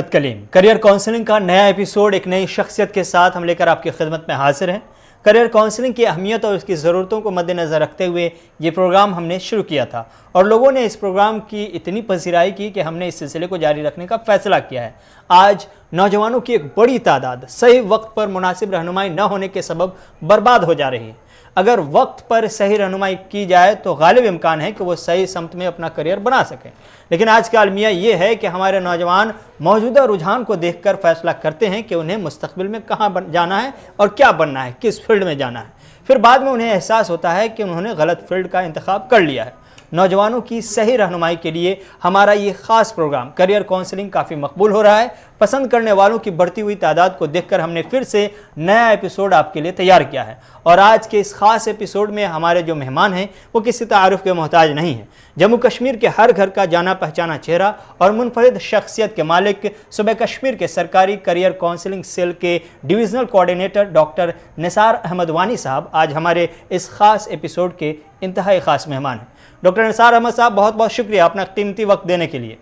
Kaleem career counselling का नया episode एक नई शख्सियत के साथ हम लेकर आपकी खिदमत में हाजिर हैं। करियर काउंसलिंग की अहमियत और उसकी ज़रूरतों को मद्देनज़र रखते हुए ये प्रोग्राम हमने शुरू किया था और लोगों ने इस प्रोग्राम की इतनी पसीराई की कि हमने इस सिलसिले को जारी रखने का फ़ैसला किया है। आज नौजवानों की एक बड़ी तादाद सही वक्त पर मुनासिब रहनुमाई न होने के सबब बर्बाद हो जा रही है। अगर वक्त पर सही रहनुमाई की जाए तो गालिब इम्कान है कि वो सही समत में अपना करियर बना सकें, लेकिन आज का अलमिया ये है कि हमारे नौजवान मौजूदा रुझान को देखकर फैसला करते हैं कि उन्हें मुस्तकबिल में कहाँ जाना है और क्या बनना है, किस फील्ड में जाना है। फिर बाद में उन्हें एहसास होता है कि उन्होंने गलत फील्ड का इंतखाब कर लिया है। नौजवानों की सही रहनुमाई के लिए हमारा ये ख़ास प्रोग्राम करियर काउंसलिंग काफ़ी मकबूल हो रहा है। पसंद करने वालों की बढ़ती हुई तादाद को देखकर हमने फिर से नया एपिसोड आपके लिए तैयार किया है और आज के इस ख़ास एपिसोड में हमारे जो मेहमान हैं वो किसी तारुफ के मोहताज नहीं हैं। जम्मू कश्मीर के हर घर का जाना पहचाना चेहरा और मुनफरिद शख्सियत के मालिक सूबे कश्मीर के सरकारी करियर काउंसलिंग सेल के divisional coordinator doctor Nisar Ahmad Wani साहब आज हमारे इस ख़ास एपिसोड के इंतहाई ख़ास मेहमान हैं। डॉक्टर निसार अहमद साहब, बहुत बहुत शुक्रिया अपना कीमती वक्त देने के लिए।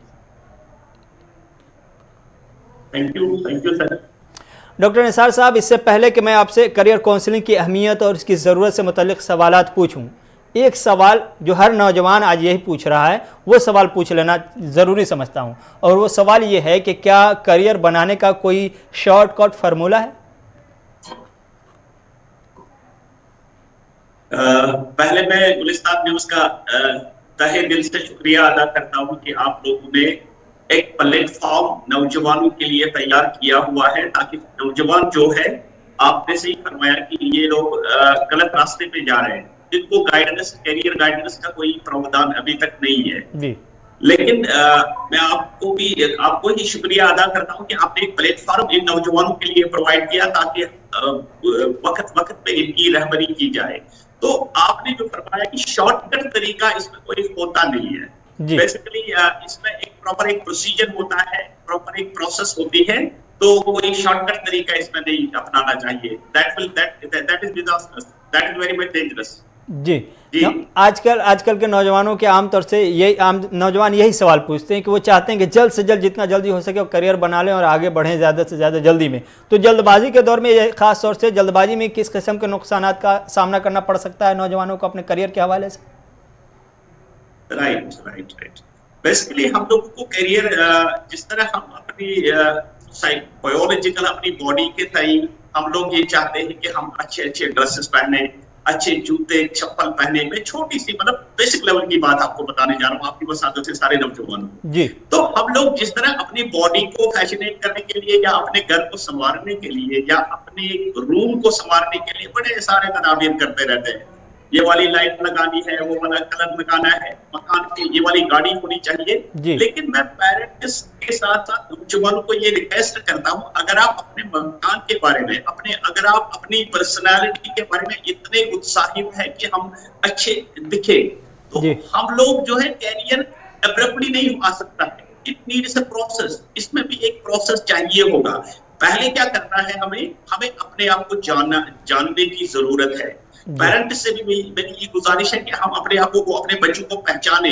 Thank you sir. Doctor Nisar साहब, इससे पहले कि मैं आपसे करियर काउंसलिंग की अहमियत और इसकी ज़रूरत से मुतल्लिक़ सवालात पूछूं, एक सवाल जो हर नौजवान आज यही पूछ रहा है वो सवाल पूछ लेना ज़रूरी समझता हूं, और वो सवाल ये है कि क्या करियर बनाने का कोई शॉर्टकट फार्मूला है? पहले मैं गुलिस्तान न्यूज़ का तहे दिल से शुक्रिया अदा करता हूं कि आप लोगों ने एक प्लेटफॉर्म नौजवानों के लिए तैयार किया हुआ है, ताकि नौजवान जो है, आपने सही फरमाया कि ये लोग गलत रास्ते पे जा रहे हैं, जिनको गाइडेंस, करियर गाइडेंस का कोई प्रावधान अभी तक नहीं है जी। लेकिन मैं आपको ही शुक्रिया अदा करता हूं कि आपने एक प्लेटफॉर्म इन नौजवानों के लिए प्रोवाइड किया ताकि वक्त पे इनकी रहबरी की जाए। तो आपने जो फरमाया कि शॉर्टकट तरीका इसमें कोई होता नहीं है। बेसिकली इसमें एक प्रॉपर एक प्रोसीजर होता है, प्रॉपर एक प्रोसेस होती है, तो कोई शॉर्टकट तरीका इसमें नहीं अपनाना चाहिए। That is very much dangerous जी। आजकल के नौजवानों के आमतौर से नौजवान यही सवाल पूछते हैं कि वो चाहते हैं कि जल्द से जल्द जितना जल्दी हो सके वो करियर बना लें और आगे बढ़ें ज़्यादा से ज़्यादा जल्दी में। तो जल्दबाजी के दौर में, ख़ास तौर से जल्दबाजी में किस किस्म के नुकसानात का सामना करना पड़ सकता है नौजवानों को अपने करियर के हवाले से? राइट। बेसिकली हम लोगों को करियर, जिस तरह हम अपनी बायोलॉजिकल अपनी बॉडी के तय हम लोग ये चाहते हैं कि हम अच्छे ड्रेसेस पहने, अच्छे जूते चप्पल पहने। में छोटी सी मतलब बेसिक लेवल की बात आपको बताने जा रहा हूँ, आपकी वसादत से सारे नौजवानों जी। तो हम लोग जिस तरह अपनी बॉडी को फैशनेट करने के लिए या अपने घर को संवारने के लिए या अपने रूम को संवारने के लिए बड़े सारे तदाबीर करते रहते हैं। ये वाली लाइट लगानी है, वो वाला कलर लगाना है, मकान की ये वाली गाड़ी होनी चाहिए। लेकिन मैं पेरेंट्स के साथ साथ नौजवानों को ये रिक्वेस्ट करता हूँ, अगर आप अपने मकान के बारे में, अगर आप अपनी पर्सनालिटी के बारे में इतने उत्साहित है कि हम अच्छे दिखे, तो हम लोग जो है करियर एब्रप्टली नहीं आ सकता है। It needs a process. इसमें भी एक प्रोसेस चाहिए होगा। पहले क्या करना है, हमें अपने आप को जानने की जरूरत है। पेरेंट्स से भी मेरी ये गुजारिश है कि हम अपने आप को, अपने बच्चों को पहचाने।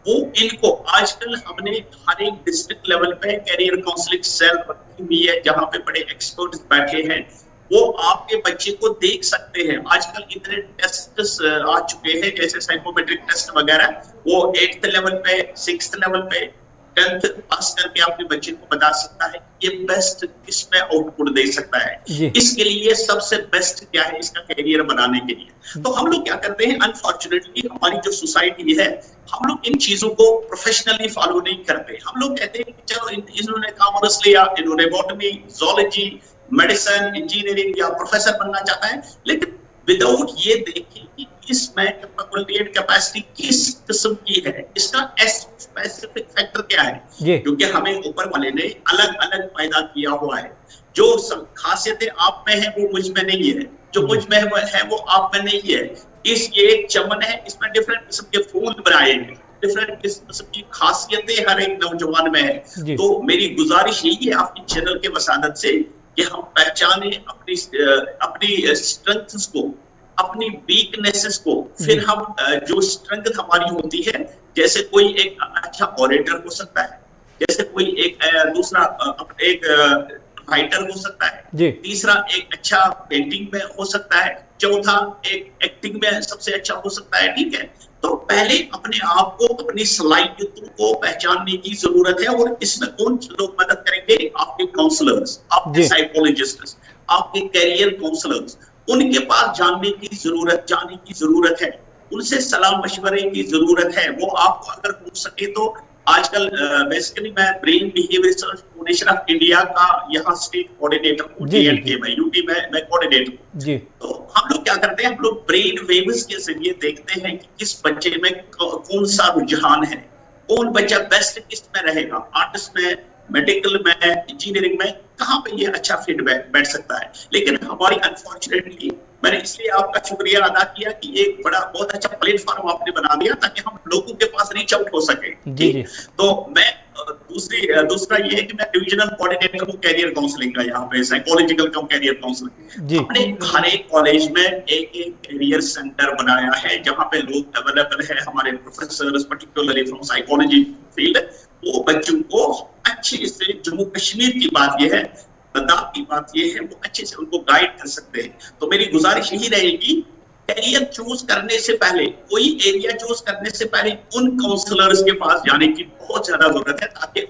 वो इनको आजकल हमने हर एक डिस्ट्रिक्ट लेवल पे करियर काउंसलिंग सेल रखी हुई है, जहाँ पे बड़े एक्सपर्ट्स बैठे हैं। वो आपके बच्चे को देख सकते हैं। आजकल इतने टेस्ट आ चुके हैं, जैसे साइकोमेट्रिक टेस्ट वगैरह, वो 8th लेवल पे, 6th लेवल पे, 10th पास करके अपने बच्चे को बता सकता है ये बेस्ट किसमें आउटपुट दे सकता है। इसके लिए सबसे बेस्ट क्या है इसका करियर बनाने के लिए। तो हम लोग क्या करते हैं, अनफॉर्चुनेटली हमारी जो सोसाइटी है, हम लोग इन चीजों को प्रोफेशनली फॉलो नहीं करते। हम लोग कहते हैं कि चलो इन्होंने कॉमर्स लिया, इन्होंने बॉटनी, जोलॉजी, मेडिसिन, इंजीनियरिंग या प्रोफेसर बनना चाहता है, लेकिन विदाउट ये देखें कि इसमें कैपेसिटी किस किस्म की है, इसका स्पेसिफिक फैक्टर क्या है, क्योंकि हमें ऊपर वाले ने अलग अलग पैदा किया हुआ है। जो खासियतें आप में है वो मुझ में नहीं है, जो मुझ में है वो आप में नहीं है। ये एक चमन है, इसमें डिफरेंट किस्म के फूल बनाए हैं, डिफरेंट किस्म की खासियतें हर एक नौजवान में है। तो मेरी गुजारिश यही है आपकी चैनल के वसादत से कि हम पहचाने अपनी स्ट्रेंथ्स को, अपनी वीकनेसेस को, फिर हम जो स्ट्रेंथ हमारी होती है, जैसे कोई एक अच्छा ऑरेटर हो सकता है, जैसे कोई एक दूसरा एक राइटर हो सकता है, तीसरा एक अच्छा पेंटिंग में हो सकता है, चौथा एक एक्टिंग में सबसे अच्छा हो सकता है, ठीक है। तो पहले अपने आप को, अपनी सलाहियतों को पहचानने की जरूरत है, और इसमें कौन लोग मदद करेंगे? आपके काउंसलर्स, आपके साइकोलॉजिस्ट, आपके कैरियर काउंसलर्स, उनके पास जाने की जरूरत है, उनसे सलाह मशवरे की जरूरत है। वो आपको अगर हो सके तो आजकल बेसिकली मैं brain behaviour research foundation of India का यहाँ स्टेट कोऑर्डिनेटर हूँ, J&K में, यूपी में मैं कोऑर्डिनेटर हूँ। तो हम लोग क्या करते हैं, हम लोग ब्रेन वेव्स के जरिए देखते हैं कि किस बच्चे में कौन सा रुझान है, कौन बच्चा बेस्ट किस में रहेगा, आर्ट्स में, मेडिकल में, इंजीनियरिंग में, कहाँ पे ये अच्छा फिट बैठ सकता है। लेकिन हमारी अनफॉर्चुनेटली, मैंने इसलिए आपका शुक्रिया अदा किया कि एक बहुत अच्छा प्लेटफॉर्म आपने बना दिया ताकि हम लोगों के पास रीच आउट हो सके। जी। तो मैं दूसरा ये है कि मैं डिविजनल कोऑर्डिनेटर हूँ कैरियर काउंसलिंग का, यहाँ पे साइकोलॉजिकल कम कैरियर काउंसलिंग। हमने हर एक कॉलेज में एक कैरियर सेंटर बनाया है जहाँ पे लोग अवेलेबल है, हमारे professors particularly from psychology field, वो बच्चों को अच्छे से, जम्मू कश्मीर की बात यह है, लद्दाख की बात यह है, वो अच्छे से उनको गाइड कर सकते हैं। तो मेरी गुजारिश यही रहेगी, कैरियर चूज करने से पहले, कोई एरिया चूज करने से पहले उन काउंसलर्स के पास जाने की बहुत ज्यादा जरूरत है, ताकि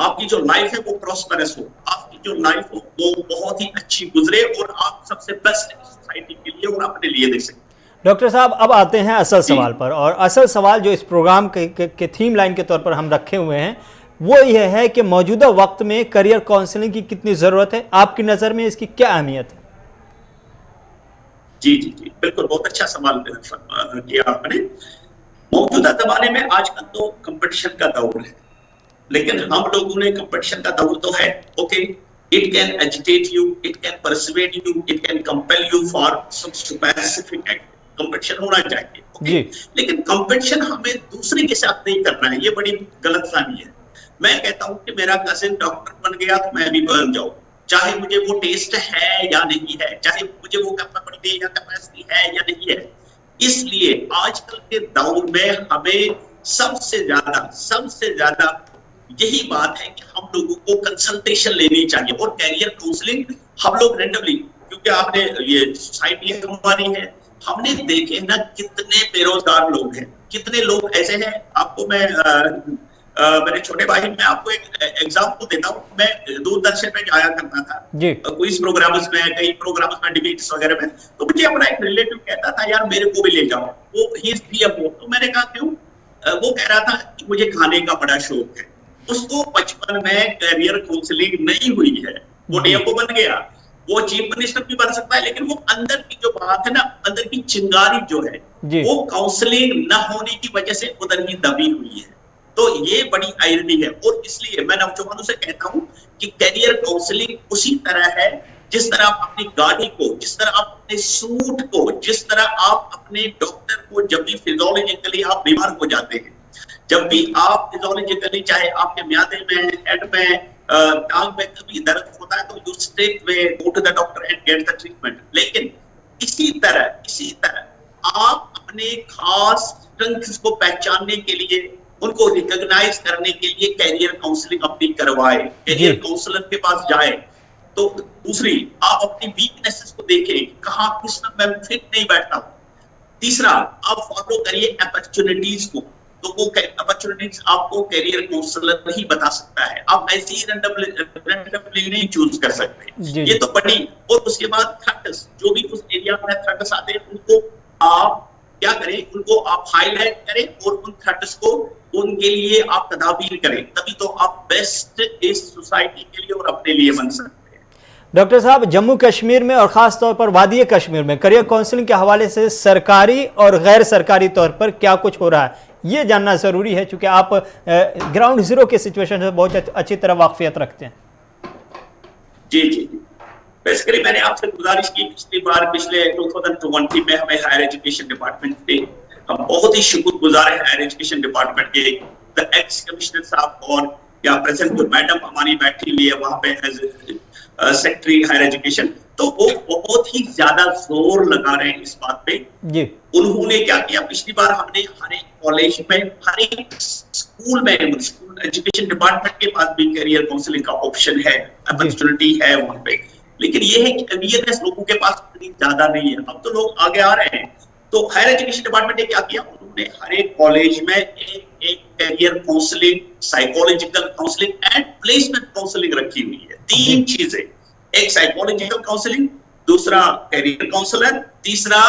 आपकी जो लाइफ है वो प्रॉस्परस हो, आपकी जो लाइफ हो वो बहुत ही अच्छी गुजरे, और आप सबसे बेस्ट सोसाइटी के लिए और अपने लिए दे सकें। डॉक्टर साहब, अब आते हैं असल सवाल पर, और असल सवाल जो इस प्रोग्राम के थीम लाइन के तौर पर हम रखे हुए हैं वो यह है कि मौजूदा वक्त में करियर काउंसलिंग की कितनी ज़रूरत है, आपकी नज़र में इसकी क्या अहमियत है? जी जी जी, बिल्कुल, बहुत अच्छा सवाल किया आपने। मौजूदा ज़माने में आजकल तो कंपटीशन का दौर है, लेकिन हम लोगों ने, कंपटीशन का दौर तो है, okay, it can agitate you, it can persuade you, it can compel you for some specific act, competition होना चाहिए, ओके, लेकिन कंपटीशन हमें दूसरे के साथ नहीं करना है, ये बड़ी गलतफहमी है। मैं कहता हूं कि मेरा कजिन डॉक्टर बन गया तो मैं भी बन जाऊं, चाहे मुझे वो टेस्ट है या नहीं है, चाहे मुझे वो कैपेबिलिटी या कैपेसिटी है या नहीं है। इसलिए आजकल के दौर में हमें सबसे ज्यादा यही बात है कि हम लोगों को कंसल्टेशन लेनी चाहिए, और कैरियर काउंसलिंग हम लोग रेंडमली, क्योंकि आपने ये सोसाइटी हमारी है, हमने देखे ना कितने बेरोजगार लोग हैं, कितने लोग ऐसे हैं। आपको मैं मेरे छोटे भाई, मैं आपको एक एग्जाम्पल देता हूँ। मैं दूरदर्शन में जाया करता था क्विज प्रोग्राम्स में, कई प्रोग्राम्स में, डिबेट्स वगैरह में, तो मुझे अपना एक रिलेटिव कहता था, यार मेरे को भी ले जाओ, वो ही इज DFO। तो मैंने कहा क्यों? वो कह रहा था कि मुझे खाने का बड़ा शौक है। उसको बचपन में कैरियर काउंसलिंग नहीं हुई है, वो DFO बन गया, वो चीफ मिनिस्टर भी बन सकता है, लेकिन वो अंदर की जो बात है ना, अंदर की चिंगारी जो है, वो काउंसलिंग न होने की वजह से उधर ही दबी हुई है। तो ये बड़ी आयरनी है, और इसलिए मैं नौजवानों से कहता हूं कि कैरियर काउंसलिंग उसी तरह है जिस तरह आप अपनी गाड़ी को, जिस तरह आप अपने सूट को, जिस तरह आप अपने डॉक्टर को, जब भी फिजियोलॉजिकली आप बीमार हो जाते हैं, जब भी आप फिजियोलॉजिकली, चाहे आपके म्यादे में, हेड में, टांग में कभी दर्द होता है, तो you straight way go to the doctor and get the treatment. लेकिन इसी तरह आप अपने खास स्ट्रेंथ्स को पहचानने के लिए, उनको रिकॉग्नाइज करने के लिए कैरियर काउंसलिंग अपनी करवाए, कैरियर काउंसलर के पास जाए। तो दूसरी, आप अपनी वीकनेसेस को देखें, कहाँ किस में मैं फिट नहीं बैठता हूँ। तीसरा, आप फॉलो करिए अपॉर्चुनिटीज को, तो वो अपॉर्चुनिटीज आपको कैरियर काउंसलर ही बता सकता है, आप ऐसे ही रैंडमली नहीं चूज कर सकते। ये तो बड़ी। और उसके बाद थ्रेट्स, जो भी उस एरिया में थ्रेट्स आते हैं, उनको आप क्या करें, उनको आप हाईलाइट करें, और उन थ्रेट्स को, उनके लिए आप तदाबीर करें, तभी तो आप बेस्ट इस सोसाइटी के लिए और अपने लिए बन सकते हैं। डॉक्टर साहब, जम्मू कश्मीर में और खास तौर पर वादी कश्मीर में करियर काउंसलिंग के हवाले से सरकारी और गैर सरकारी तौर पर क्या कुछ हो रहा है, ये जानना जरूरी है, क्योंकि आप ग्राउंड जीरो के सिचुएशन से बहुत अच्छी तरह वाकफियत रखते हैं। जी जी, बेसिकली मैंने आपसे गुजारिश की पिछले 2020 में हमें हायर एजुकेशन डिपार्टमेंट से, हम बहुत ही शुक्रगुजार है हायर एजुकेशन डिपार्टमेंट के द एक्स कमिश्नर साहब, और या प्रेजेंट जो मैडम हमारी बैठी हुई है वहां पे एज सेक्रेटरी हायर एजुकेशन, तो वो बहुत ही ज्यादा जोर लगा रहे हैं इस बात पे जी। उन्होंने क्या किया, पिछली बार हमने हर एक कॉलेज में, हर एक स्कूल में, स्कूल एजुकेशन डिपार्टमेंट के पास भी करियर काउंसलिंग का ऑप्शन है, अपॉर्चुनिटी है वहां पे, लेकिन ये है कि अवेयरनेस लोगों के पास इतनी ज्यादा नहीं है। अब तो लोग आगे आ रहे हैं, तो हायर एजुकेशन डिपार्टमेंट ने क्या किया, उन्होंने हर एक कॉलेज में एक career counselling, psychological counselling and placement counselling रखी हुई है। 3 चीजें, एक साइकोलॉजिकल काउंसलिंग, दूसरा करियर काउंसलर, तीसरा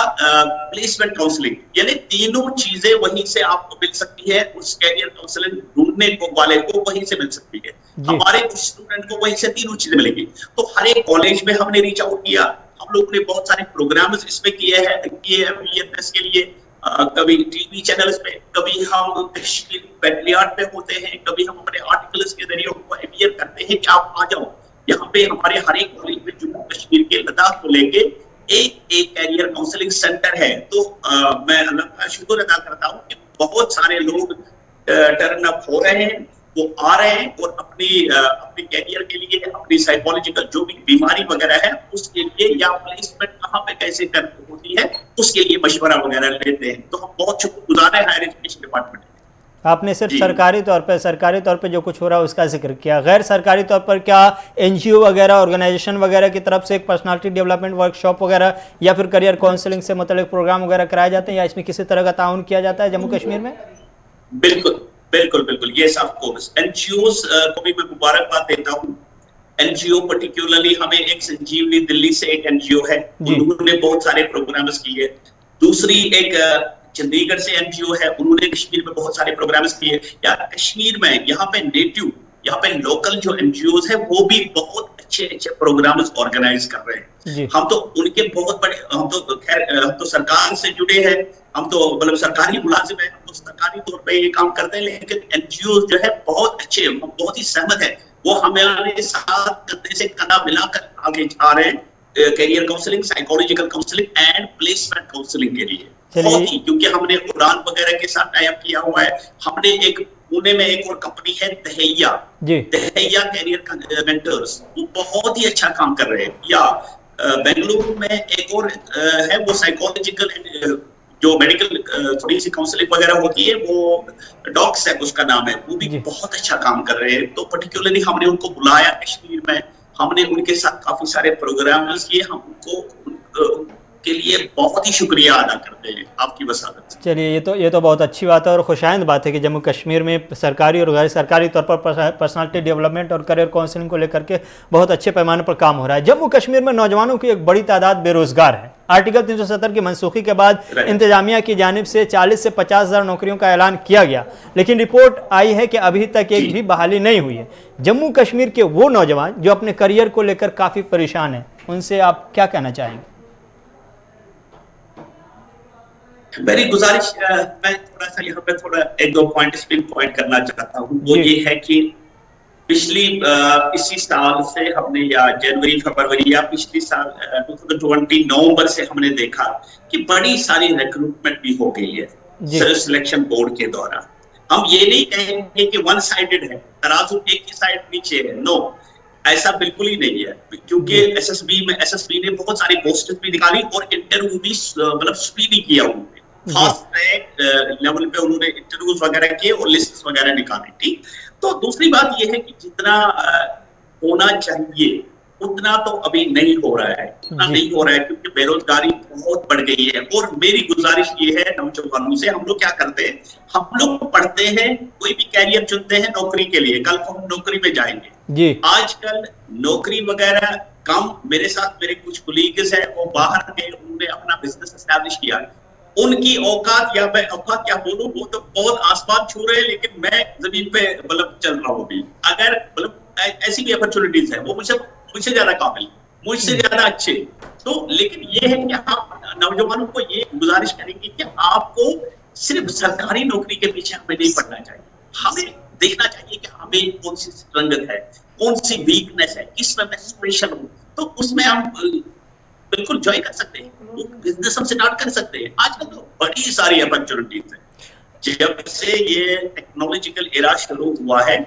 प्लेसमेंट काउंसलिंग, यानी तीनों चीजें वहीं से आपको मिल सकती है, उस करियर काउंसलिंग ढूंढने को वाले को वहीं से मिल सकती है। हमारे कुछ स्टूडेंट को वहीं से तीनों चीजें मिलेंगी। तो हर एक कॉलेज में हमने रीच आउट किया, हम लोगों ने बहुत सारे प्रोग्राम्स इसमें किए हैं अवेयरनेस के लिए, कभी टीवी चैनल्स पे, कभी हम कश्मीर बैटलियाड पे होते हैं, कभी हम अपने आर्टिकल्स के जरिए उनको अवेयर करते हैं कि आप आ जाओ यहाँ पे। हमारे हर एक कॉलेज में जम्मू कश्मीर के लद्दाख को लेके एक करियर काउंसलिंग सेंटर है। तो मैं अल्लाह का शुक्र अदा करता हूँ कि बहुत सारे लोग टर्न अप हो रहे हैं, वो आ रहे हैं और अपनी कैरियर के लिए, अपनी साइकोलॉजिकल जो भी बीमारी वगैरह है उसके लिए, या प्लेसमेंट कहाँ पे कैसे कर होती है उसके लिए मशवरा वगैरह लेते हैं। तो हम बहुत शुक्रगुजार है हायर एजुकेशन डिपार्टमेंट। आपने सिर्फ सरकारी तौर पे जो कुछ हो रहा है उसका जिक्र किया, गैर सरकारी तौर पर क्या एनजीओ वगैरह, ऑर्गेनाइजेशन वगैरह की तरफ से एक पर्सनालिटी डेवलपमेंट वर्कशॉप वगैरह या फिर करियर काउंसलिंग से मतलब प्रोग्राम वगैरह कराए जाते हैं, या इसमें किसी तरह का ताउन किया जाता है जम्मू कश्मीर में? बिल्कुल बिल्कुल बिल्कुल, यस ऑफ कोर्स। एनजीओस को भी मैं मुबारकबाद देता हूँ। एनजीओ पर्टिकुलरली हमें एक संजीवनी दिल्ली से एक एनजीओ है, उन्होंने बहुत सारे प्रोग्राम्स किए। दूसरी एक चंडीगढ़ से एनजीओ है, उन्होंने कश्मीर में बहुत सारे प्रोग्राम्स किए। या कश्मीर में यहाँ पे नेटिव, यहाँ पे लोकल जो एनजीओस है वो भी बहुत अच्छे अच्छे प्रोग्राम्स ऑर्गेनाइज कर रहे हैं। हम तो उनके बहुत बड़े, हम तो सरकार से जुड़े हैं, हम तो मतलब सरकारी मुलाजिम है, हम तो सरकारी तौर पे ये काम करते हैं, लेकिन एनजीओ जो है बहुत अच्छे, हम बहुत ही सहमत है, वो हमारे साथ कंधे से कंधा मिलाकर आगे आ रहे हैं career counselling, psychological counselling and placement counselling के लिए। बहुत ही, क्योंकि हमने उड़ान वगैरह के साथ टाई अप किया हुआ है। हमने एक पुणे में एक और कंपनी है दहैया करियर मेंटर्स, वो बहुत ही अच्छा काम कर रहे हैं। या बेंगलुरु में एक और है, वो साइकोलॉजिकल जो मेडिकल थोड़ी सी काउंसलिंग वगैरह होती है, वो डॉक्स है उसका नाम है, वो भी बहुत अच्छा काम कर रहे हैं। तो पर्टिकुलरली हमने उनको बुलाया कश्मीर में, हमने उनके साथ काफी सारे प्रोग्राम्स किए, हम उनको के लिए बहुत ही शुक्रिया अदा करते हैं आपकी वसादत से। चलिए, ये तो बहुत अच्छी बात है और खुशाइंद बात है कि जम्मू कश्मीर में सरकारी और गैर सरकारी तौर पर पर्सनालिटी डेवलपमेंट और करियर काउंसलिंग को लेकर के बहुत अच्छे पैमाने पर काम हो रहा है। जम्मू कश्मीर में नौजवानों की एक बड़ी तादाद बेरोजगार है। आर्टिकल 370 की मनसूखी के बाद इंतजामिया की जानिब से 40 से 50,000 नौकरियों का ऐलान किया गया, लेकिन रिपोर्ट आई है कि अभी तक एक भी बहाली नहीं हुई है। जम्मू कश्मीर के वो नौजवान जो अपने करियर को लेकर काफ़ी परेशान हैं, उनसे आप क्या कहना चाहेंगे? मेरी गुजारिश, मैं थोड़ा सा यहाँ पे थोड़ा 1-2 पॉइंट स्पिन पॉइंट करना चाहता हूँ। वो ये है कि इसी साल से हमने, या जनवरी फरवरी या पिछली साल 2020 नवंबर से हमने देखा कि बड़ी सारी रिक्रूटमेंट भी हो गई है सेल्फ सिलेक्शन बोर्ड के द्वारा। हम ये नहीं कहेंगे कि वन साइडेड है, तराजू एक ही साइड नीचे है, नो, ऐसा बिल्कुल ही नहीं है। क्योंकि एसएसबी ने बहुत सारी पोस्टें भी निकाली और इंटरव्यू भी मतलब स्पीडी किया उन्होंने, फास्ट ट्रैक लेवल पे उन्होंने इंटरव्यूज वगैरह किए और लिस्ट वगैरह निकाली। ठीक, तो दूसरी बात यह है कि जितना होना चाहिए उतना तो अभी नहीं हो रहा है, क्योंकि बेरोजगारी बहुत बढ़ गई है। और मेरी गुजारिश ये है नौजवानों से, हम लोग क्या करते हैं, हम लोग पढ़ते हैं, कोई भी कैरियर चुनते हैं नौकरी के लिए, कल को हम नौकरी में जाएंगे। आजकल नौकरी वगैरह कम, मेरे साथ मेरे कुछ कोलीग्स हैं, वो बाहर गए, उन्होंने अपना बिजनेस एस्टैब्लिश किया, उनकी औकात, या मैं औकात क्या बोलूं, वो तो बहुत आसमान छू रहे हैं, लेकिन मैं जमीन पे मतलब चल रहा हूँ। अगर मतलब ऐसी भी अपॉर्चुनिटीज है, वो मुझसे ज्यादा काबिल, मुझसे ज्यादा अच्छे। तो लेकिन ये है कि आप नौजवानों को ये गुजारिश करेंगे कि आपको सिर्फ सरकारी नौकरी के पीछे हमें नहीं पड़ना चाहिए, हमें देखना चाहिए कि हमें कौन सी रंगत है, कौन सी वीकनेस है, किसमें मैं स्पेशल हूँ, तो उसमें हम बिल्कुल ज्वाइन कर सकते हैं, बिजनेस हम स्टार्ट कर सकते हैं। आजकल तो बड़ी सारी अपॉर्चुनिटीज है। जब से ये टेक्नोलॉजिकल एरा शुरू हुआ है,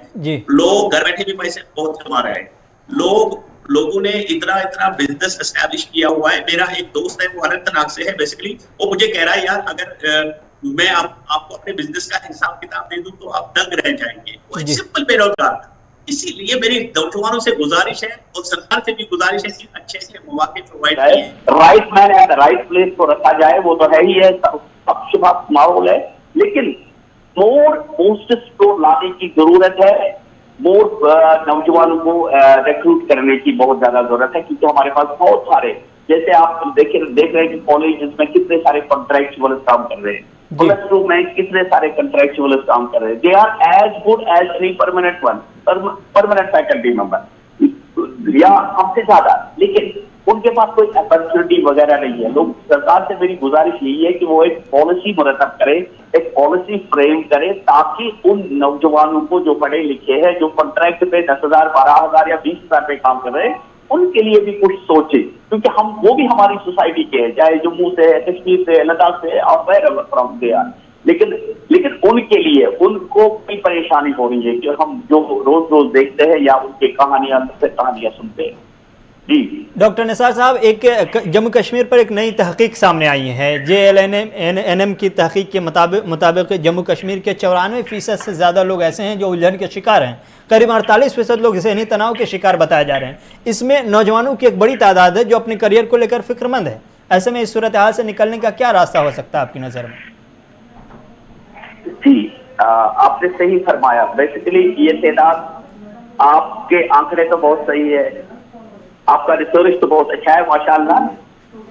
लोग घर बैठे भी पैसे बहुत कमा रहे हैं, लोग लोगों ने इतना इतना बिजनेस एस्टैब्लिश किया हुआ है। मेरा एक दोस्त है, वो अनंतनाग से है बेसिकली, वो मुझे कह रहा है यार अगर मैं आपको अपने बिजनेस का हिसाब किताब दे दूं तो आप दंग रह जाएंगे। वो एक सिंपल बेरोजगार था। इसीलिए मेरी नौजवानों से गुजारिश है और सरकार से भी गुजारिश है कि अच्छे से मौके प्रोवाइड किए, right man at the right place को रखा जाए। वो तो है ही है, पक्षपात माहौल है, लेकिन मोर पोस्ट्स को लाने की जरूरत है। मोर नौजवानों को रिक्रूट करने की बहुत ज्यादा जरूरत है, क्योंकि हमारे पास बहुत सारे, जैसे आप देख रहे हैं कि कॉलेज में कितने सारे कॉन्ट्रैक्चुअल काम कर रहे हैं, प्लस टू में कितने सारे कॉन्ट्रैक्चुअल काम कर रहे हैं। They are as good as any permanent one, permanent faculty member या हमसे ज्यादा, लेकिन उनके पास कोई अपॉर्चुनिटी वगैरह नहीं है। लोग, सरकार से मेरी गुजारिश यही है कि वो एक पॉलिसी मुरतब करे, एक पॉलिसी फ्रेम करे, ताकि उन नौजवानों को जो पढ़े लिखे हैं, जो कॉन्ट्रैक्ट पे 10,000, 12,000 या 20,000 पे काम कर रहे हैं, उनके लिए भी कुछ सोचे, क्योंकि वो भी हमारी सोसाइटी के हैं, चाहे जम्मू से, कश्मीर से, लद्दाख से और वेयर फ्रॉम दे आर। लेकिन उनके लिए, उनको कोई परेशानी हो रही है कि हम जो रोज रोज देखते हैं या उनकी कहानियां सुनते हैं। जी डॉक्टर निसार साहब, एक जम्मू कश्मीर पर एक नई तहकीक सामने आई है। JLNM की तहकीक के मुताबिक जम्मू कश्मीर के 94% से ज़्यादा लोग ऐसे हैं जो उलझन के शिकार हैं। करीब 48% लोग ज़हनी तनाव के शिकार बताए जा रहे हैं। इसमें नौजवानों की एक बड़ी तादाद है जो अपने करियर को लेकर फिक्रमंद है। ऐसे में इस सूरत हाल से निकलने का क्या रास्ता हो सकता है आपकी नज़र में? जी, आपने सही फरमाया। बेसिकली ये तादाद, आपके आंकड़े तो बहुत सही है, आपका रिसर्च तो बहुत अच्छा है माशाअल्लाह।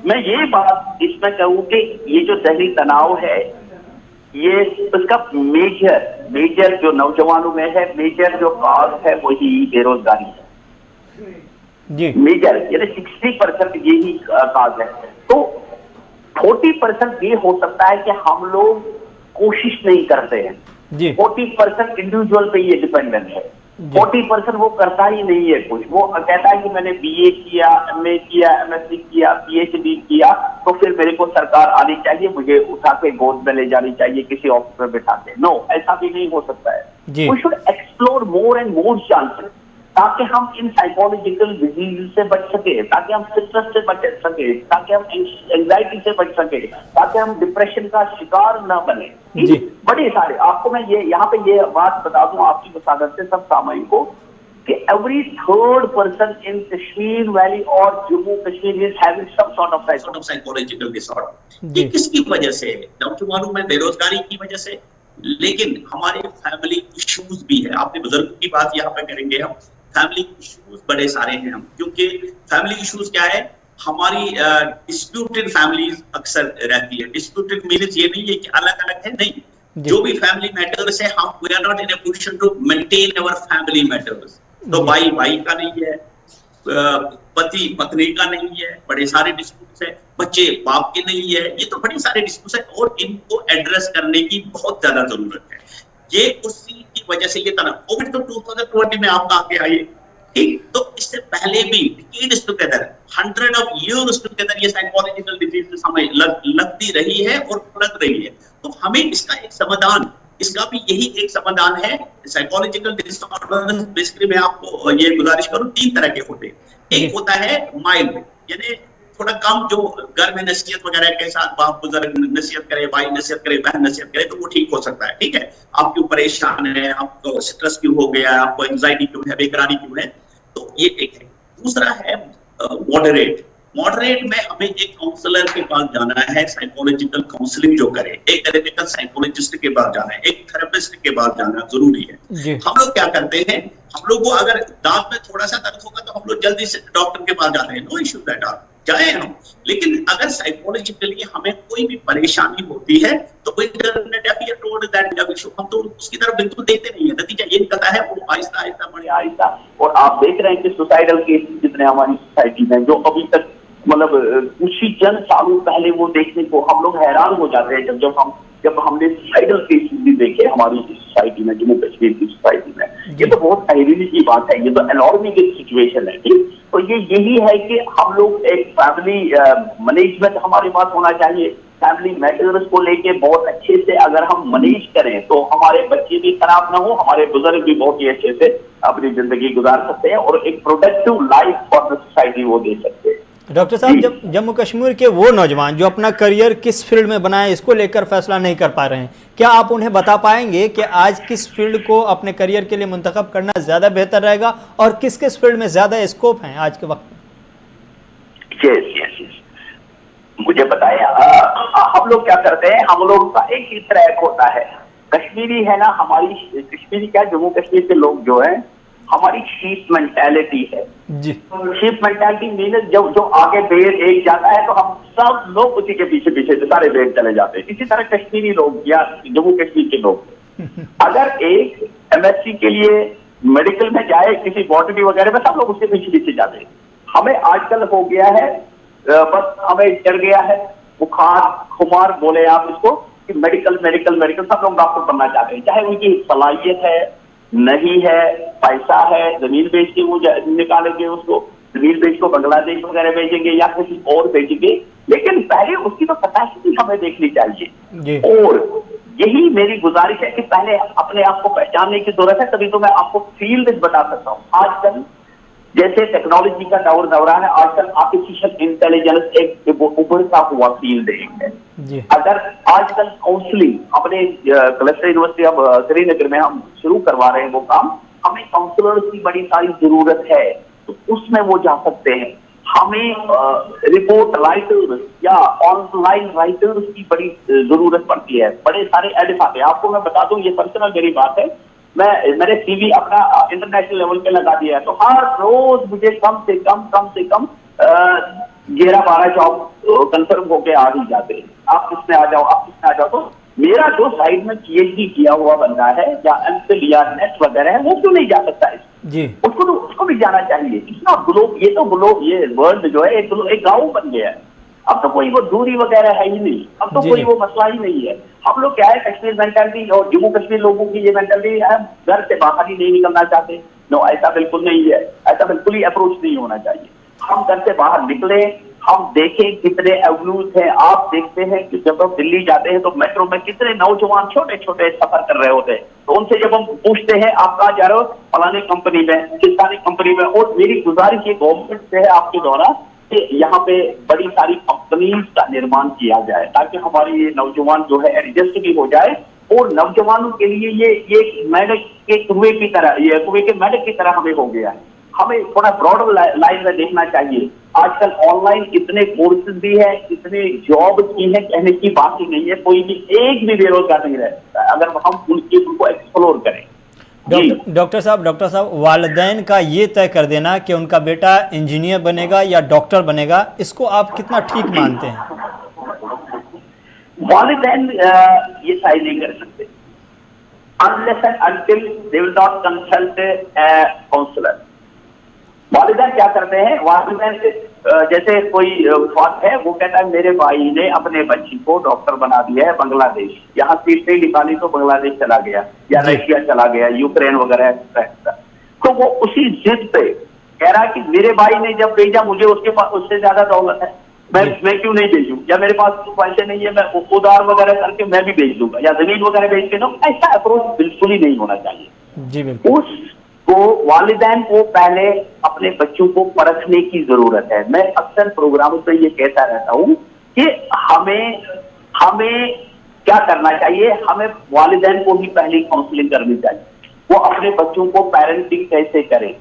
मैं ये बात इसमें कहूँ कि ये जो ज़हनी तनाव है, ये उसका मेजर जो नौजवानों में है, मेजर जो काज है वही बेरोजगारी है जी। मेजर यानी 60% यही काज है। तो 40% ये हो सकता है कि हम लोग कोशिश नहीं करते हैं जी। 40% इंडिविजुअल पे ये डिपेंडेंट है। 40% वो करता ही नहीं है कुछ। वो कहता है कि मैंने BA किया, MA किया, MSc किया, PhD किया, तो फिर मेरे को सरकार आनी चाहिए, मुझे उठा के गोद में ले जानी चाहिए किसी ऑफिस में बिठा के। नो, ऐसा भी नहीं हो सकता है। We should explore more and more chances, ताकि हम इन साइकोलॉजिकल डिजीज से बच सके, ताकि हम स्ट्रेस से बच सके, ताकि हम एंजाइटी से बच सके, ताकि हम डिप्रेशन का शिकार न बने। बड़े सारे, आपको मैं यहाँ पे ये बात बता दूं आपकी वसादत से सब सामयिक को, कि every third person in Kashmir Valley और Jammu Kashmir is having some sort of psychological disorder। ये किसकी वजह से? नौजवानों में बेरोजगारी की वजह से, लेकिन हमारे फैमिली इश्यूज भी है। आपने बुजुर्ग की बात यहाँ पे करेंगे हम, फैमिली इश्यूज बड़े सारे हैं हम, क्योंकि फैमिली इश्यूज क्या है, हमारी डिस्प्यूटेड फैमिलीज अक्सर रहती है। डिस्प्यूटेड मीन्स ये नहीं है कि अलग अलग है, नहीं, जो भी फैमिली मैटर्स है, हम we are not in a position to maintain our family matters. तो भाई का नहीं है, पति पत्नी का नहीं है, बड़े सारे डिस्प्यूट्स है, बच्चे बाप के नहीं है, ये तो बड़े सारे डिस्प्यूट्स है और इनको एड्रेस करने की बहुत ज्यादा जरूरत है। ये उसी की वजह से ये तनाव, कोविड तो 2020 में आपका आगे आई, ठीक, तो इससे पहले भी decades together, 100 of years together ये साइकोलॉजिकल डिजीज हमें लगती रही है और लग रही है। तो हमें इसका एक समाधान, इसका भी यही एक समाधान है। साइकोलॉजिकल डिसऑर्डर बेसिकली मैं आपको ये गुजारिश करूं, 3 तरह के होते हैं। एक होता है माइल्ड, यानी थोड़ा कम, जो घर में नसीहत वगैरह के साथ बाप बुजुर्ग नसीहत करे, भाई नसीहत करे, बहन नसीहत करे, तो वो ठीक हो सकता है, ठीक है। आप क्यों परेशान है, आपको स्ट्रेस क्यों हो गया, आपको एंजाइटी क्यों है, बेकरारी क्यों है, तो ये एक है। दूसरा है मॉडरेट में हमें एक काउंसलर के पास जाना है, साइकोलॉजिकल काउंसलिंग जो करे, एक क्लिनिकल साइकोलॉजिस्ट के पास जाना है, एक थेरेपिस्ट के पास जाना जरूरी है। हम लोग क्या करते हैं, हम लोग को अगर दांत में थोड़ा सा दर्द होगा तो हम लोग जल्दी से डॉक्टर के पास जाते हैं, नो इश्यू दैट आर, जाए हम। लेकिन अगर साइकोलॉजिकली हमें कोई भी परेशानी होती है तो हम तो उसकी तरफ बिल्कुल देखते नहीं है। नतीजा ये निकलता है वो आहिस्ता आहिस्ता बड़े आहिस्ता, और आप देख रहे हैं कि सुसाइडल केसेस जितने हमारी सोसाइटी में, जो अभी तक मतलब कुछ ही चंद सालों पहले वो देखने को हम लोग हैरान हो जाते हैं जब हमने सुसाइडल केसेस भी देखे हमारी सोसाइटी में, जम्मू कश्मीर की सोसाइटी में। ये तो बहुत हैरानी की बात है, ये तो अलॉर्मिंग सिचुएशन है, ठीक। तो यही है कि हम लोग एक फैमिली मैनेजमेंट हमारे पास होना चाहिए। फैमिली मैटर्स को लेके बहुत अच्छे से अगर हम मैनेज करें तो हमारे बच्चे भी खराब ना हो, हमारे बुजुर्ग भी बहुत ही अच्छे से अपनी जिंदगी गुजार सकते हैं और एक productive life for the society वो दे सकते हैं। डॉक्टर साहब, जब जम्मू कश्मीर के वो नौजवान जो अपना करियर किस फील्ड में बनाए इसको लेकर फैसला नहीं कर पा रहे हैं, क्या आप उन्हें बता पाएंगे कि आज किस फील्ड को अपने करियर के लिए मुंतखब करना ज़्यादा बेहतर रहेगा और किस किस फील्ड में ज़्यादा स्कोप है आज के वक्त में? यस, मुझे बताएं। हम लोग क्या करते हैं, हम लोग का एक ही ट्रैक होता है। कश्मीरी है ना, हमारी कश्मीरी क्या, जम्मू कश्मीर के लोग जो है, हमारी शीप मेंटालिटी है जी। शीप मेंटालिटी मीन जो आगे भेड़ एक जाता है तो हम सब लोग उसी के पीछे पीछे सारे भेड़ चले जाते हैं। इसी तरह कश्मीरी लोग या जम्मू कश्मीर के लोग अगर एक एमएससी के लिए मेडिकल में जाए, किसी बॉटनी वगैरह में, सब लोग उसके पीछे पीछे जाते हैं। हमें आजकल हो गया है, बस हमें डर गया है, बुखार खुमार बोले आप इसको, कि मेडिकल मेडिकल मेडिकल, सब लोग डॉक्टर बनना चाहते हैं, चाहे उनकी सलाहियत है नहीं है, पैसा है, जमीन बेच के वो निकालेंगे, उसको जमीन बेच को बांग्लादेश वगैरह भेजेंगे या किसी और भेजेंगे, लेकिन पहले उसकी तो कैपेसिटी हमें देखनी चाहिए। और यही मेरी गुजारिश है कि पहले अपने आप को पहचानने की जरूरत है, तभी तो मैं आपको फील्ड बता सकता हूँ। आजकल जैसे टेक्नोलॉजी का दौरा है, आजकल आर्टिफिशियल इंटेलिजेंस एक उभरता हुआ फील्ड है। अगर आजकल काउंसलिंग अपने क्लस्टर यूनिवर्सिटी अब श्रीनगर में हम शुरू करवा रहे हैं वो काम, हमें काउंसलर्स की बड़ी सारी जरूरत है, तो उसमें वो जा सकते हैं। हमें रिपोर्ट राइटर्स या ऑनलाइन राइटर्स की बड़ी जरूरत पड़ती है, बड़े सारे एडिट आते हैं। आपको मैं बता दूं, ये पर्सनल मेरी बात है, मैंने सीवी अपना इंटरनेशनल लेवल पे लगा दिया है, तो हर रोज मुझे कम से कम 11-12 जॉब कंफर्म होके आ ही जाते हैं। आप किसमें आ जाओ, तो मेरा जो साइड में पीएचडी किया हुआ बंदा है या एमफिल या नेट वगैरह है, वो क्यों नहीं जा सकता है जी? उसको भी जाना चाहिए। इतना ग्लोब, ये वर्ल्ड जो है एक गाँव बन गया है। अब तो कोई वो दूरी वगैरह है ही नहीं, अब तो कोई वो मसला ही नहीं है। हम लोग क्या है, कश्मीर मेंटालिटी और जम्मू कश्मीर लोगों की ये मेंटालिटी है, घर से बाहर ही नहीं निकलना चाहते। नो, ऐसा बिल्कुल नहीं है, ऐसा बिल्कुल ही अप्रोच नहीं होना चाहिए। हम घर से बाहर निकले, हम देखें कितने एवेन्यूज हैं। आप देखते हैं कि जब हम दिल्ली जाते हैं तो मेट्रो में कितने नौजवान छोटे छोटे सफर कर रहे होते हैं, तो उनसे जब हम पूछते हैं आप कहाँ जा रहे हो, फलानी कंपनी में, किसानी कंपनी में। और मेरी गुजारिश ये गवर्नमेंट से है आपके द्वारा कि यहाँ पे बड़ी सारी कंपनीज का निर्माण किया जाए, ताकि हमारे ये नौजवान जो है एडजस्ट भी हो जाए। और नौजवानों के लिए ये मेढक के कुएं की तरह, ये कुएं के मेढक की तरह हमें हो गया है। हमें थोड़ा ब्रॉडर लाइन में देखना चाहिए। आजकल ऑनलाइन इतने कोर्सेज भी है, इतने जॉब की है, कहने की बात ही नहीं है। कोई भी एक भी बेरोजगार नहीं रहता अगर हम उनको एक्सप्लोर करें। डॉक्टर साहब, वालिदैन का ये तय कर देना कि उनका बेटा इंजीनियर बनेगा या डॉक्टर बनेगा, इसको आप कितना ठीक मानते हैं? वालिदैन ये तय नहीं कर सकते unless and until they will not consult a counselor। वालिदैन क्या करते हैं, वालिदैन जैसे कोई बात है, वो कहता है मेरे भाई ने अपने बच्ची को डॉक्टर बना दिया है बांग्लादेश, यहाँ सीट नहीं निकाली तो बांग्लादेश चला गया या रशिया चला गया, यूक्रेन वगैरह। तो वो उसी जिद पे कह रहा है कि मेरे भाई ने जब भेजा, मुझे उसके पास उससे ज्यादा दौलत है, मैं क्यों नहीं भेजूं, या मेरे पास पैसे नहीं है, मैं उधार वगैरह करके मैं भी भेज दूंगा या जमीन वगैरह भेज के दूं। ऐसा अप्रोच बिल्कुल ही नहीं होना चाहिए जी। बिल्कुल उसको वालिदैन को पहले अपने बच्चों को परखने की जरूरत है। मैं अक्सर प्रोग्रामों पे ये कहता रहता हूँ कि हमें क्या करना चाहिए, हमें वालिदैन को ही पहले काउंसलिंग करनी चाहिए, वो अपने बच्चों को पेरेंटिंग कैसे करें।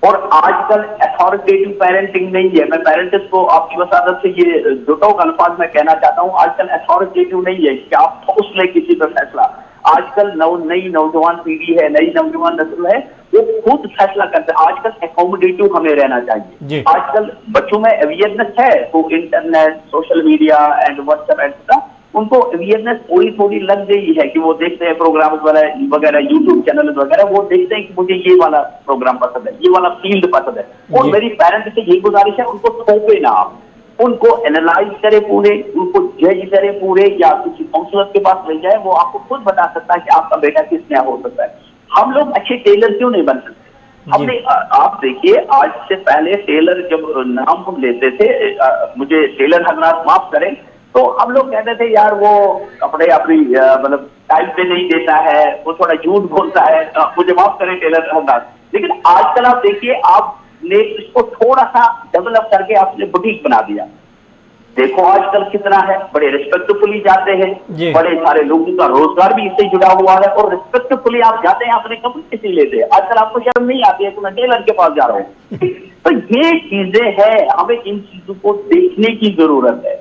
और आजकल अथॉरिटेटिव पेरेंटिंग नहीं है। मैं पेरेंट्स को आपकी वसादत से ये दो अल्फाज में कहना चाहता हूँ, आजकल अथॉरिटेटिव नहीं है कि आप ठोस ले किसी पर फैसला। आजकल नई नौजवान पीढ़ी है, नई नौजवान नस्ल है, वो खुद फैसला करते हैं। आजकल एकोमोडेटिव हमें रहना चाहिए। आजकल बच्चों में अवेयरनेस है, तो internet, social media and WhatsApp etcetera, उनको अवेयरनेस थोड़ी लग गई है कि वो देखते हैं प्रोग्राम वगैरह, यूट्यूब चैनल वगैरह, वो देखते हैं कि मुझे ये वाला प्रोग्राम पसंद है, ये वाला फील्ड पसंद है। और मेरी पेरेंट्स से ये गुजारिश है, उनको थोपे ना आप, उनको एनालाइज करें पूरे, उनको जज करें पूरे, या किसी काउंसलर के पास ले जाए, वो आपको खुद बता सकता है कि आपका बेटा किस में हो सकता है। हम लोग अच्छे टेलर क्यों नहीं बन सकते? हमने आप देखिए, आज से पहले टेलर जब नाम हम लेते थे, मुझे टेलर हजरात माफ करें, तो हम लोग कहते थे यार वो कपड़े अपनी मतलब टाइम पे नहीं देता है, वो थोड़ा झूठ बोलता है, मुझे माफ करें टेलर हजरात, लेकिन आजकल आप देखिए, आपने इसको थोड़ा सा डेवलप करके आपने बुटीक बना दिया। देखो आजकल कितना है, बड़े रिस्पेक्टफुली जाते हैं, बड़े सारे लोगों का रोजगार भी इससे जुड़ा हुआ है, और रिस्पेक्टफुली आप जाते हैं, अपने कपड़े किसी लेते हैं। आजकल आपको शर्म नहीं आती है कि मैं टेलर के पास जा रहा हूँ। तो ये चीजें हैं, हमें इन चीजों को देखने की जरूरत है।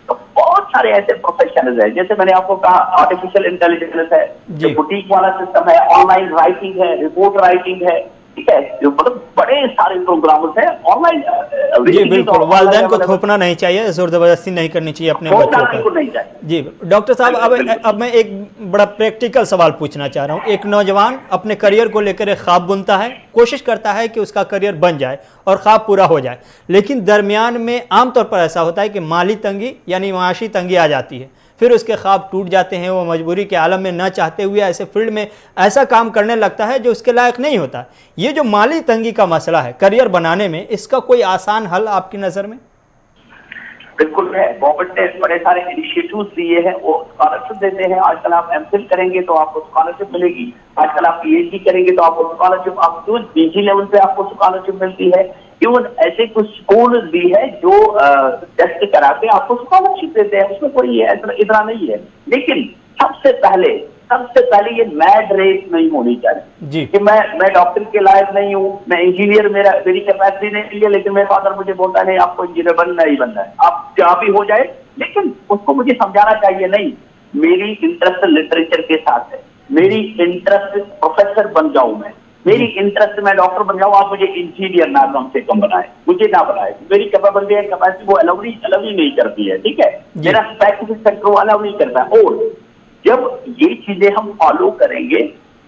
तो बहुत सारे ऐसे प्रोफेशनल्स है, जैसे मैंने आपको कहा आर्टिफिशियल इंटेलिजेंस है, जो बुटीक वाला सिस्टम है, ऑनलाइन राइटिंग है, रिपोर्ट राइटिंग है, ठीक है, जो मतलब बड़े सारे प्रोग्राम्स हैं ऑनलाइन। जी बिल्कुल, वालिदैन को थोपना नहीं चाहिए, जोर जबरदस्ती नहीं करनी चाहिए अपने बच्चों पर। जी डॉक्टर साहब, अब मैं एक बड़ा प्रैक्टिकल सवाल पूछना चाह रहा हूँ। एक नौजवान अपने करियर को लेकर एक ख्वाब बुनता है, कोशिश करता है कि उसका करियर बन जाए और ख्वाब पूरा हो जाए, लेकिन दरमियान में आमतौर पर ऐसा होता है कि माली तंगी यानी माशी तंगी आ जाती है, फिर उसके ख्वाब टूट जाते हैं। वो मजबूरी के आलम में न चाहते हुए ऐसे फील्ड में ऐसा काम करने लगता है जो उसके लायक नहीं होता। ये जो माली तंगी का मसला है करियर बनाने में, इसका कोई आसान हल आपकी नज़र में? बिल्कुल है, गवर्नमेंट ने बड़े सारे इनिशिएटिव्स दिए हैं, वो स्कॉलरशिप देते हैं। आजकल आप एमफिल करेंगे तो आपको स्कॉलरशिप मिलेगी, आजकल आप पीएचडी करेंगे तो आपको स्कॉलरशिप, आप पीजी लेवल पे आपको स्कॉलरशिप मिलती है। इवन ऐसे कुछ स्कूल भी है जो टेस्ट करा के आपको स्कॉलरशिप देते हैं, उसमें कोई इतना नहीं है। लेकिन सबसे पहले ये मैड रेस नहीं होनी चाहिए कि मैं डॉक्टर के लायक नहीं हूँ, मैं इंजीनियर, मेरी कैपेसिटी नहीं है, लेकिन मेरे फादर मुझे बोलता है आपको इंजीनियर बनना ही बनना है, आप क्या भी हो जाए। लेकिन उसको मुझे समझाना चाहिए, नहीं मेरी इंटरेस्ट लिटरेचर के साथ है, मेरी इंटरेस्ट प्रोफेसर बन जाऊं मैं, मेरी इंटरेस्ट में डॉक्टर बन जाऊं, आप मुझे इंजीनियर ना कम से कम बनाए, मुझे ना बनाए, मेरी कैपेबिलिटी एंड कैपेसिटी वो अलाउ ही नहीं करती है, ठीक है, मेरा स्पेसिफिक सेक्टर अलाउ नहीं करता है। और जब ये चीजें हम फॉलो करेंगे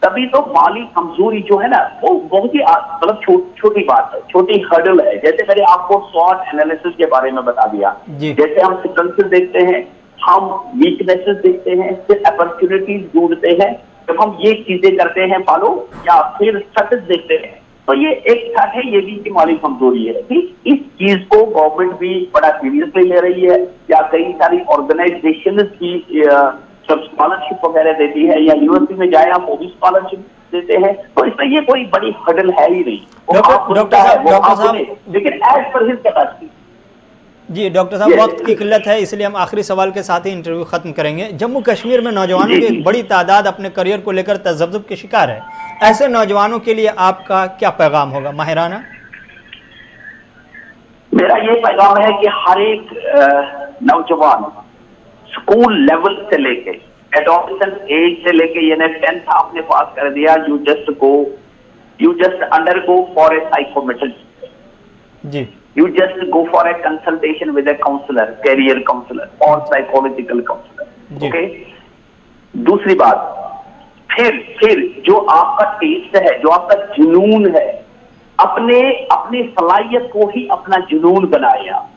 तभी तो माली कमजोरी जो है ना वो बहुत ही मतलब छोटी बात है, छोटी हर्डल है। जैसे मैंने आपको स्वॉट एनालिसिस के बारे में बता दिया, जैसे हम सिक्वेंसेस देखते हैं, हम वीकनेसेस देखते हैं, फिर अपॉर्चुनिटीज ढूंढते हैं, जब हम ये चीजें करते हैं फॉलो, या फिर सक्सेस देखते हैं, तो ये एक साथ है, ये भी की माली कमजोरी है। ठीक, इस चीज को गवर्नमेंट भी बड़ा सीरियसली ले रही है, या कई सारी ऑर्गेनाइजेशन की स्कॉलरशिप वगैरह देती है, या यूनिवर्सिटी में जाए आप वो भी स्कॉलरशिप देते हैं। तो इसमें ये कोई बड़ी हर्डल है ही नहीं। डॉक्टर साहब, लेकिन एज पर हिज कैपेसिटी। जी डॉक्टर साहब, वक्त की किल्लत है, इसलिए हम आखिरी सवाल के साथ ही इंटरव्यू खत्म करेंगे। जम्मू कश्मीर में नौजवानों की एक बड़ी तादाद अपने करियर को लेकर तज़ब्ज़ुब के शिकार है। ऐसे नौजवानों के लिए आपका क्या पैगाम होगा माहिराना? मेरा ये पैगाम है कि हर एक नौजवान स्कूल लेवल से लेके एडोलेसेंस एज से लेके यानी 10th आपने पास कर दिया, you just undergo for a psychometric, जी you just go for a consultation with a counselor, career counselor or psychological counselor, okay? दूसरी बात, फिर जो आपका टेस्ट है, जो आपका जुनून है, अपनी सलाहियत को ही अपना जुनून बनाए आप।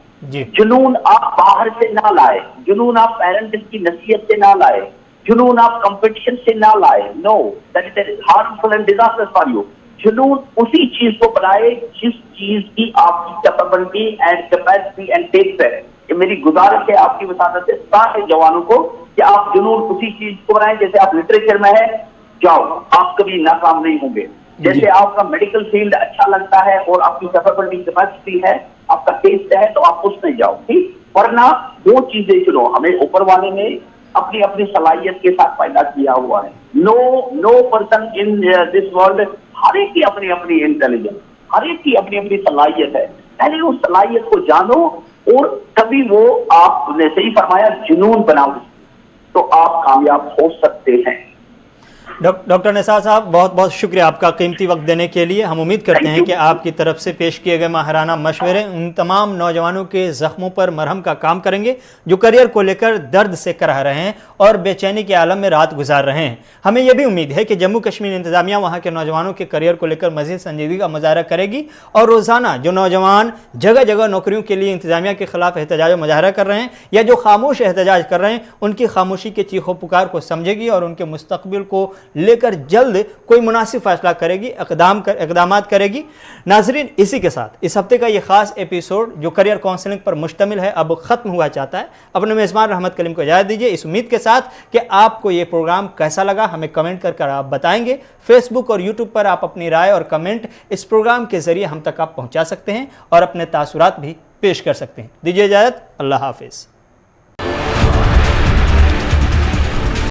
जुनून आप बाहर से ना लाए, जुनून आप पेरेंट्स की नसीहत से ना लाए, जुनून आप कंपटीशन से ना लाए, no, that is harmful and disasters for you. जुनून उसी चीज को बनाए जिस चीज की आपकी capability and capacity and test है। ये मेरी गुजारिश है आपकी वसात से सारे जवानों को कि आप जुनून उसी चीज को बनाए। जैसे आप लिटरेचर में है, जाओ, आप कभी नाकाम नहीं होंगे। जैसे आपका मेडिकल फील्ड अच्छा लगता है और आपकी कैपेबिलिटी कैपेसिटी है, आपका टेस्ट है, तो आप उसमें जाओ, ठीक। वरना वो चीजें चलो, हमें ऊपर वाले ने अपनी अपनी सलाहियत के साथ पैदा किया हुआ है। No person in this world, हर एक की अपनी अपनी इंटेलिजेंस, हर एक की अपनी अपनी सलाहियत है। पहले उस सलाहियत को जानो और तभी वो, आपने सही फरमाया, जुनून बनाओ, तो आप कामयाब हो सकते हैं। डॉक्टर निसार साहब, बहुत बहुत शुक्रिया आपका कीमती वक्त देने के लिए। हम उम्मीद करते हैं कि आपकी तरफ से पेश किए गए माहिराना मशवरे उन तमाम नौजवानों के ज़ख्मों पर मरहम का काम करेंगे जो करियर को लेकर दर्द से कराह रहे हैं और बेचैनी के आलम में रात गुजार रहे हैं। हमें यह भी उम्मीद है कि जम्मू कश्मीर इंतज़ामिया वहाँ के नौजवानों के करियर को लेकर मज़ीद संजीदगी का मुजाहरा करेगी और रोज़ाना जो नौजवान जगह जगह नौकरियों के लिए इंतज़ामिया के खिलाफ एहतजाज मुजाहरा कर रहे हैं या जो खामोश एहतजाज कर रहे हैं, उनकी खामोशी के चीखों पुकार को समझेगी और उनके मुस्तकबिल को लेकर जल्द कोई मुनासिब फैसला करेगी, इक़दामात करेगी। नाजरीन, इसी के साथ इस हफ्ते का ये ख़ास एपिसोड जो करियर काउंसलिंग पर मुश्तमिल है अब ख़त्म हुआ चाहता है। अपने मेज़बान रहमत कलीम को इजाज़त दीजिए, इस उम्मीद के साथ कि आपको ये प्रोग्राम कैसा लगा हमें कमेंट कर आप बताएंगे। फेसबुक और यूट्यूब पर आप अपनी राय और कमेंट इस प्रोग्राम के ज़रिए हम तक आप पहुँचा सकते हैं और अपने तासुरात भी पेश कर सकते हैं। दीजिए इजाज़त, अल्लाह हाफिज़।